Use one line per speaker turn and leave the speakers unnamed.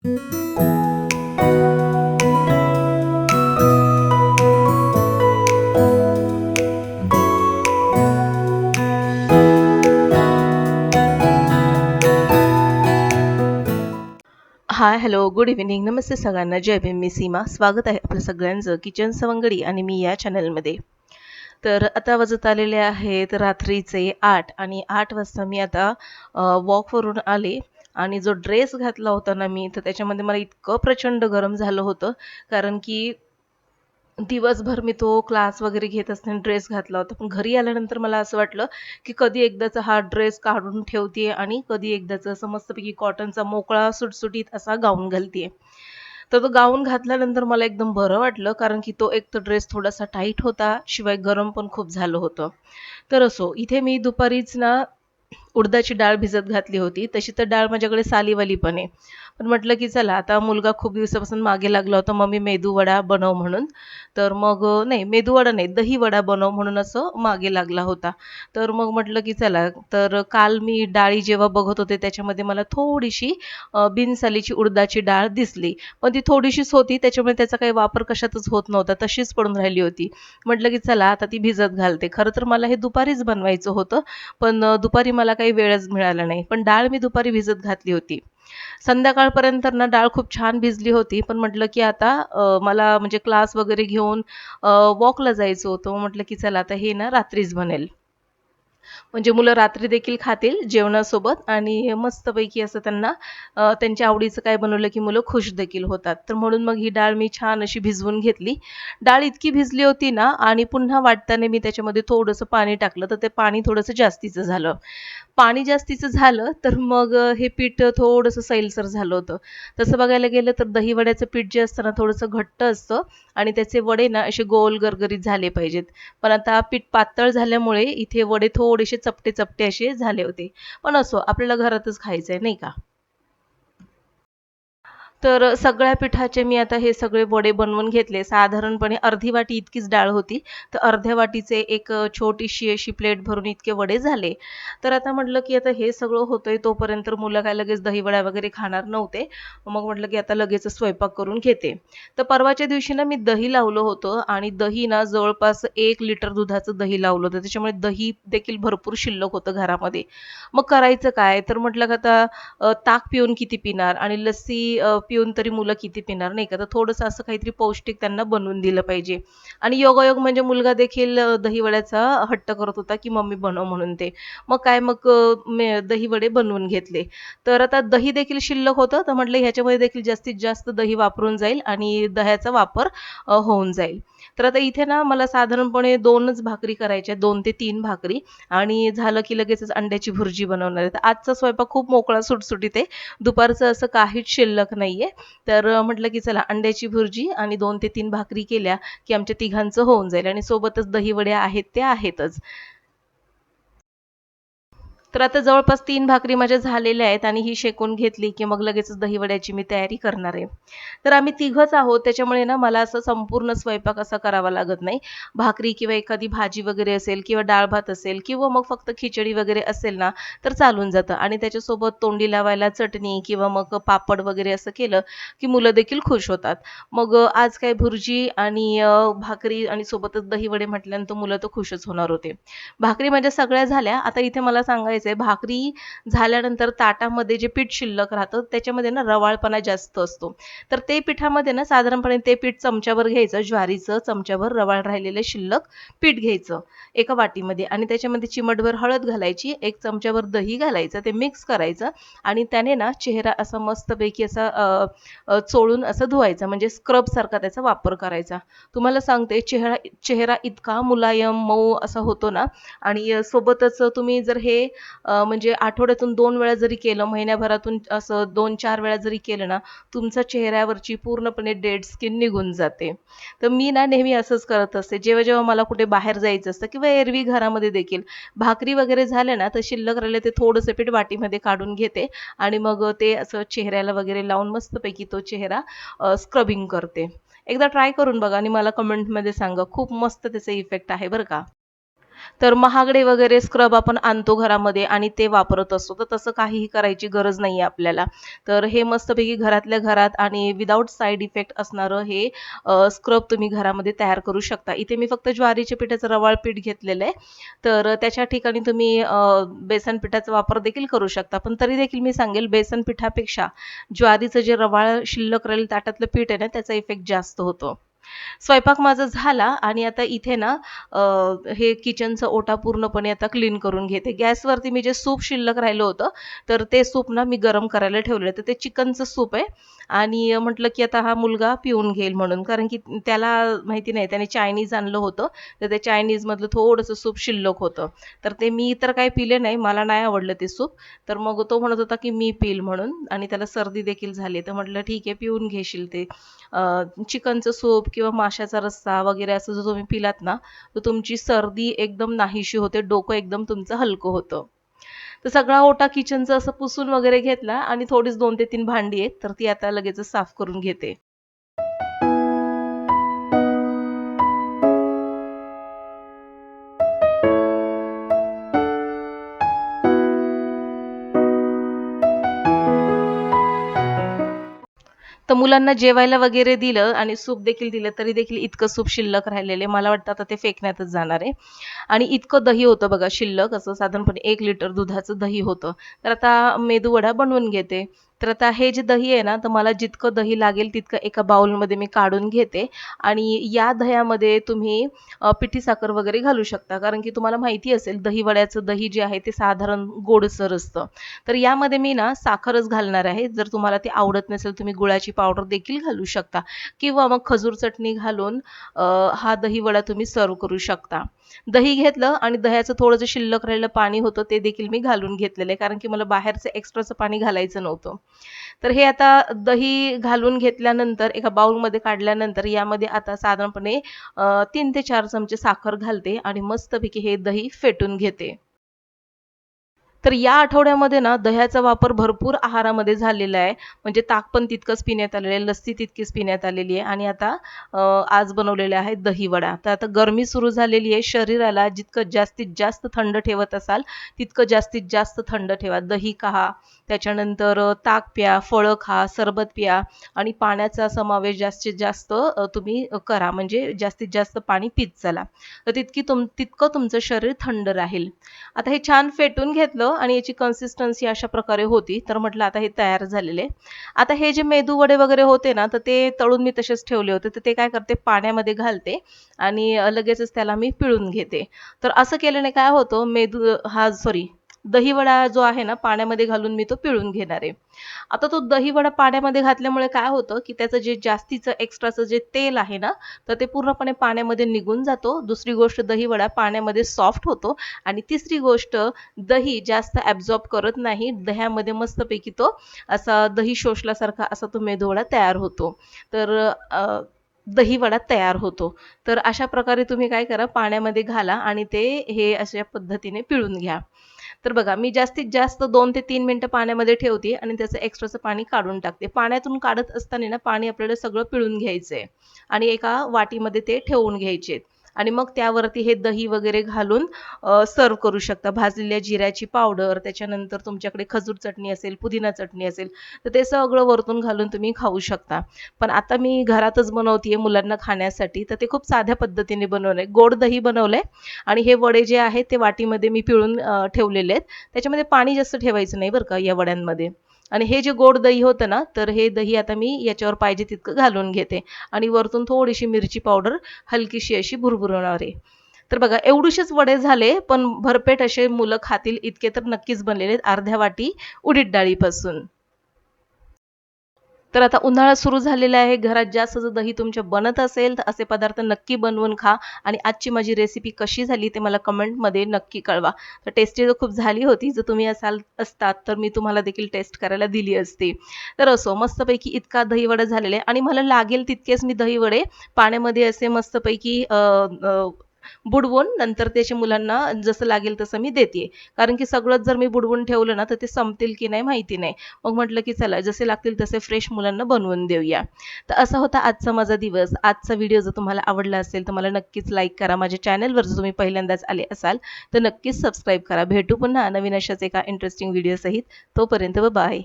हाय, hello, good evening. नमस्ते सगळ्यांना. जय भीम. मी सीमा. स्वागत आहे आपलं सगळ्यांचं किचन सवंगडी आणि मी या चॅनलमध्ये. तर आता वाजत आलेले आहेत रात्रीचे 8 आणि 8 वाजता मी आता वॉकवरून आले आणि जो ड्रेस घातला होता ना मी, तर त्याच्यामध्ये मला इतकं प्रचंड गरम झालं होतं. कारण की दिवसभर मी तो क्लास वगैरे घेत असताना ड्रेस घातला होता. पण घरी आल्यानंतर मला असं वाटलं, की कधी एकदाचा हा ड्रेस काढून ठेवतेय आणि कधी एकदाचा असं मस्तपैकी कॉटनचा मोकळा सुटसुटीत असा गाऊन घालतेय. तर तो गाऊन घातल्यानंतर मला एकदम बरं वाटलं, कारण की तो एक तर ड्रेस थोडासा टाईट होता, शिवाय गरम पण खूप झालं होतं. तर असो, इथे मी दुपारीच ना उडदाची डाळ भिजत घातली होती. तशी तर डाळ माझ्याकडे सालीवाली पण आहे. पण म्हटलं की चला आता मुलगा खूप दिवसापासून मागे लागला होता, "मम्मी मेदूवडा बनव" म्हणून. तर मग नाही मेदूवडा नाही, दहीवडा बनव म्हणून असं मागे लागला होता. तर मग म्हटलं की चला, तर काल मी डाळी जेव्हा बघत होते त्याच्यामध्ये मला थोडीशी बिनसालीची उडदाची डाळ दिसली. पण ती थोडीशीच होती त्याच्यामुळे त्याचा काही वापर कशातच होत नव्हता. तशीच पडून राहिली होती. म्हटलं की चला आता ती भिजत घालते. खरं तर मला हे दुपारीच बनवायचं होतं. पण दुपारी मला काही वेळच मिळाला नाही. पण डाळ मी दुपारी भिजत घातली होती. संध्याकाळपर्यंत ना डाळ खूप छान भिजली होती. पण म्हटलं की आता मला म्हणजे क्लास वगैरे घेऊन वॉकला जायचं होतं. म्हटलं की चला आता हे ना रात्रीच बनेल. म्हणजे मुलं रात्री देखील खातील जेवणासोबत आणि मस्तपैकी असं त्यांना त्यांच्या आवडीचं काय बनवलं की मुलं खुश देखील होतात. तर म्हणून मग ही डाळ मी छान अशी भिजवून घेतली. डाळ इतकी भिजली होती ना आणि पुन्हा वाटताना मी त्याच्यामध्ये थोडंसं पाणी टाकलं, तर ते पाणी थोडंसं जास्तीचं झालं. पाणी जास्तीचं झालं, तर मग हे पीठ थोडंसं सैलसर झालं होतं. तसं बघायला गेलं तर दहीवड्याचं पीठ जे असतं ना, थोडंसं घट्ट असतं आणि त्याचे वडे ना असे गोल गरगरीत झाले पाहिजेत. पण आता पीठ पातळ झाल्यामुळे इथे वडे थोडेसे चपटे-चपटे असे झाले होते. पण असो, आपल्याला घरातच खायचंय नाही का? तर सगळ्या पिठाचे मी आता हे सगळे वडे बनवून घेतले. साधारणपणे अर्धी वाटी इतकीच डाळ होती. तर अर्ध्या वाटीचे एक छोटीशी अशी प्लेट भरून इतके वडे झाले. तर आता म्हटलं, की आता हे सगळं होतंय तोपर्यंत मुलं काय लगेच दहीवडा वगैरे खाणार नव्हते. मग म्हटलं, की आता लगेचच स्वयंपाक करून घेते. तर परवाच्या दिवशी ना मी दही लावलं होतं आणि दही ना जवळपास 1 लिटर दुधाचं दही लावलं होतं. त्याच्यामुळे दही देखील भरपूर शिल्लक होतं घरामध्ये. मग करायचं काय? तर म्हटलं, की आता ताक पिऊन किती पिणार आणि लस्सी पिऊन तरी मुलं किती पिणार नाही का? तर थोडंसं असं काहीतरी पौष्टिक त्यांना बनवून दिलं पाहिजे. आणि योगायोग म्हणजे मुलगा देखील दहीवड्याचा हट्ट करत होता, की मम्मी बनव म्हणून ते. मग काय मग दहीवडे बनवून घेतले. तर आता दही देखील शिल्लक होतं, तर म्हटलं ह्याच्यामध्ये देखील जास्तीत जास्त दही वापरून जाईल आणि दह्याचा वापर होऊन जाईल. तर आता इथे ना मला साधारणपणे 2च भाकरी करायच्या 2 ते 3 भाकरी आणि झालं की लगेचच अंड्याची भुर्जी बनवणार आहे. तर आजचा स्वयंपाक खूप मोकळा सुटसुटीत आहे. दुपारचं असं काहीच शिल्लक नाहीये. तर म्हटलं की चला अंड्याची भुर्जी आणि 2 ते 3 भाकरी केल्या, की आमच्या तिघांचं होऊन जाईल आणि सोबतच दहीवड्या आहेत त्या आहेतच. तर आता जवळपास 3 भाकरी माझ्या झालेल्या आहेत आणि ही शेकून घेतली, की मग लगेचच दहीवड्याची मी तयारी करणार आहे. तर आम्ही तिघंच आहोत त्याच्यामुळे ना मला असं संपूर्ण स्वयंपाक असा करावा लागत नाही. भाकरी किंवा एखादी भाजी वगैरे असेल किंवा डाळ-भात असेल किंवा मग फक्त खिचडी वगैरे असेल ना, तर चालून जातं आणि त्याच्यासोबत तोंडी लावायला चटणी किंवा मग पापड वगैरे असं केलं, की मुलं देखील खुश होतात. मग आज काय भुर्जी आणि भाकरी आणि सोबतच दहीवडे म्हटल्यानंतर मुलं तर खुशच होणार होते. भाकरी माझ्या सगळ्या झाल्या. आता इथे मला सांगायचंय भाकरी झाल्यानंतर ताटामध्ये जे पीठ शिल्लक राहतं त्याच्यामध्ये ना रवाळपणा जास्त असतो. तर ते पिठामध्ये ना साधारणपणे ते पीठ चमच्याभर घ्यायचं ज्वारीचं, चमच्याभर रवाळ राहिलेलं शिल्लक पीठ घ्यायचं एका वाटीमध्ये आणि त्याच्यामध्ये चिमटभर हळद घालायची, 1 चमच्याभर दही घालायचं, ते मिक्स करायचं आणि त्याने ना चेहरा असा मस्तपैकी असा चोळून असं धुवायचा म्हणजे स्क्रबसारखा त्याचा वापर करायचा. तुम्हाला सांगते चेहरा चेहरा इतका मुलायम, मऊ असा होतो ना आणि सोबतच तुम्ही जर हे म्हणजे आठवड्यातून 2 वेळा जरी केलं, महिन्याभरातून असं 2-4 वेळा जरी केलं ना, तुमच्या चेहऱ्यावरची पूर्णपणे डेड स्किन निघून जाते. तर मी ना नेहमी असंच करत असते. जेव्हा-जेव्हा मला कुठे बाहेर जायचं असतं किंवा एरवी घरामध्ये देखील भाकरी वगैरे झाल्या ना, तर शिल्लक राहिलं ते थोडंसं पीठ वाटीमध्ये काढून घेते आणि मग ते असं चेहऱ्याला वगैरे लावून मस्तपैकी तो चेहरा स्क्रबिंग करते. एकदा ट्राय करून बघा आणि मला कमेंटमध्ये सांगा. खूप मस्त त्याचा इफेक्ट आहे बरं का. तर महागडे वगैरे स्क्रब आपण आणतो घरामध्ये आणि ते वापरत असतो. तर तसं काहीही करायची गरज नाहीये आपल्याला. तर हे मस्तपैकी घरातल्या घरात आणि विदाऊट साइड इफेक्ट असणारं हे स्क्रब तुम्ही घरामध्ये तयार करू शकता. इथे मी फक्त ज्वारीच्या पिठाचं रवाळ पीठ घेतलेलं आहे. तर त्याच्या ठिकाणी तुम्ही बेसन पिठाचा वापर देखील करू शकता. पण तरी देखील मी सांगेल बेसन पिठापेक्षा ज्वारीचं जे रवाळ शिल्लक राहील ताटातलं पीठ आहे ना, त्याचा इफेक्ट जास्त होतो. स्वयंपाक माझा झाला आणि आता इथे ना अ, हे किचनचा ओटा पूर्णपणे आता क्लीन करून घेते. गॅसवरती मी जे सूप शिल्लक राहिलं होतं, तर ते सूप ना मी गरम करायला ठेवलेलं. तर ते चिकनचं सूप आहे आणि म्हटलं की आता हा मुलगा पिऊन घेईल म्हणून. कारण की त्याला माहिती नाही, त्याने चायनीज आणलं होतं, तर ते चायनीजमधलं थोडंसं सूप शिल्लक होतं. तर ते मी तर काही पिले नाही, मला नाही आवडलं ते सूप. तर मग तो म्हणत होता की मी पिईल म्हणून आणि त्याला सर्दी देखील झाली. तर म्हटलं ठीक आहे, पिऊन घेशील ते. चिकनचं सूप किंवा माशाचा रस्सा वगैरे असं जर तुम्ही पिलात ना, तर तुमची सर्दी एकदम नाहीशी होते, डोकं एकदम तुमचं हलकं होतं. तर सगळा ओटा किचनचा असं पुसून वगैरे घेतला आणि थोडीच 2 ते 3 भांडी आहेत, तर ती आता लगेचच साफ करून घेते. तर मुलांना जेवायला वगैरे दिलं आणि सूप देखील दिलं, तरी देखील इतकं सूप शिल्लक राहिलेलं आहे. मला वाटतं आता ते फेकण्यातच जाणार आहे. आणि इतकं दही होतं बघा शिल्लक, असं साधारणपणे 1 लिटर दुधाचं दही होतं. तर आता मेदूवडा बनवून घेते. तर आता हे जे दही आहे ना, तर मला जितकं दही लागेल तितकं एका बाउलमध्ये मी काढून घेते आणि या दह्यामध्ये तुम्ही पिठी साखर वगैरे घालू शकता. कारण की तुम्हाला माहिती असेल दहीवड्याचं दही जे आहे ते साधारण गोडसर असतं. तर यामध्ये मी ना साखरच घालणार आहे. जर तुम्हाला ते आवडत नसेल तुम्ही गुळाची पावडर देखील घालू शकता किंवा मग खजूर चटणी घालून अ, हा दहीवडा तुम्ही सर्व्ह करू शकता. दही घेतलं आणि दह्याचं थोडं जे शिल्लक राहिलेलं पाणी होतं ते देखील मी घालून घेतलेलं आहे. कारण की मला बाहेरचं एक्स्ट्राचं पाणी घालायचं नव्हतं. तर हे आता दही घालून घेतल्यानंतर एका बाउलमध्ये काढल्यानंतर यामध्ये आता साधारणपणे 3 ते 4 चमचे साखर घालते आणि मस्तपैकी हे दही फेटून घेते. तर या आठवड्यामध्ये ना दह्याचा वापर भरपूर आहारामध्ये झालेला आहे. म्हणजे ताक पण तितकंच पिण्यात आलेलं आहे, लस्सी तितकीच पिण्यात आलेली आहे आणि आता अ, आज बनवलेला आहे दहीवडा. तर आता गरमी सुरू झालेली आहे. शरीराला जितकं जास्तीत जास्त थंड ठेवत असाल, तितकं जास्तीत जास्त थंड ठेवा. दही खा, त्याच्यानंतर ताक प्या, फळं खा, सरबत प्या आणि पाण्याचा समावेश जास्तीत जास्त तुम्ही करा. म्हणजे जास्तीत जास्त पाणी पीत चला. तर तितकं तुमचं शरीर थंड राहील. आता हे छान फेटून घेतलं आणि याची कन्सिस्टन्सी अशा प्रकारे होती. तर म्हटलं आता हे तयार झालेले. आता हे जे मेदू वडे वगैरे होते ना, तर ते तळून मी तसेच ठेवले होते. तर ते काय करते पाण्यामध्ये घालते आणि लगेचच त्याला मी पिळून घेते. तर असं केल्याने काय होतं दहीवडा जो आहे ना पाण्यामध्ये घालून मी तो पिळून घेणार आहे. आता तो दहीवडा पाण्यामध्ये घातल्यामुळे काय होतं, की त्याचं जे जास्तीचं एक्स्ट्राचं जे तेल आहे ना, तर ते पूर्णपणे पाण्यामध्ये निघून जातो. दुसरी गोष्ट दहीवडा पाण्यामध्ये सॉफ्ट होतो आणि तिसरी गोष्ट दही जास्त ॲब्झॉर्ब करत नाही. दह्यामध्ये मस्तपैकी तो असा दही शोषल्यासारखा असा तो मेदूवडा तयार होतो. तर दहीवडा तयार होतो. तर अशा प्रकारे तुम्ही काय करा पाण्यामध्ये घाला आणि ते हे अशा पद्धतीने पिळून घ्या. तर बघा मी जास्तीत जास्त 2 ते 3 मिनिटं पाण्यामध्ये ठेवते आणि त्याचं एक्स्ट्राचं पाणी काढून टाकते. पाण्यातून काढत असताना ना पाणी आपल्याला सगळं पिळून घ्यायचंय आणि एका वाटीमध्ये ते ठेवून घ्यायचे आणि मग त्यावरती हे दही वगैरे घालून सर्व्ह करू शकता. भाजलेल्या जिऱ्याची पावडर, त्याच्यानंतर तुमच्याकडे खजूर चटणी असेल, पुदिना चटणी असेल, तर ते सगळं वरतून घालून तुम्ही खाऊ शकता. पण आता मी घरातच बनवतीये मुलांना खाण्यासाठी, तर ते खूप साध्या पद्धतीने बनवलंय. गोड दही बनवलंय आणि हे वडे जे आहेत ते वाटीमध्ये मी पिळून ठेवलेले आहेत. त्याच्यामध्ये पाणी जास्त ठेवायचं नाही बरं का या वड्यांमध्ये. आणि हे जे गोड दही होतं ना, तर हे दही आता मी याच्यावर पाहिजे तितकं घालून घेते आणि वरतून थोडीशी मिरची पावडर हलकीशी अशी भुरभुरवणार आहे. तर बघा एवढेसेच वडे झाले, पण भरपेट असे मुलं खातील इतके तर नक्कीच बनलेले आहेत अर्ध्या वाटी उडीद डाळीपासून. तर आता उन्हाळा सुरू झालेला आहे. घरात जास्त जर दही तुमच्या बनत असेल, तर असे पदार्थ नक्की बनवून खा आणि आजची माझी रेसिपी कशी झाली ते मला कमेंटमध्ये नक्की कळवा. तर टेस्टी तर खूप झाली होती. जर तुम्ही असतात, तर मी तुम्हाला देखील टेस्ट करायला दिली असती. तर असो मस्तपैकी इतका दहीवडा झालेला आहे आणि मला लागेल तितकेच मी दहीवडे पाण्यामध्ये असे मस्तपैकी बुडवून नंतर त्याच्या मुलांना जसं लागेल तसं मी देते. कारण की सगळंच जर मी बुडवून ठेवलं ना तर ते संपतील की नाही माहिती नाही. मग म्हटलं की चला जसे लागतील तसे फ्रेश मुलांना बनवून देऊया. तर असा होता आजचा माझा दिवस. आजचा व्हिडिओ जर तुम्हाला आवडला असेल तर मला नक्कीच लाईक करा. माझ्या चॅनलवर जर तुम्ही पहिल्यांदाच आले असाल तर नक्कीच सबस्क्राईब करा. भेटू पुन्हा नवीन अशाच एका इंटरेस्टिंग व्हिडिओ सहित. तोपर्यंत बाय.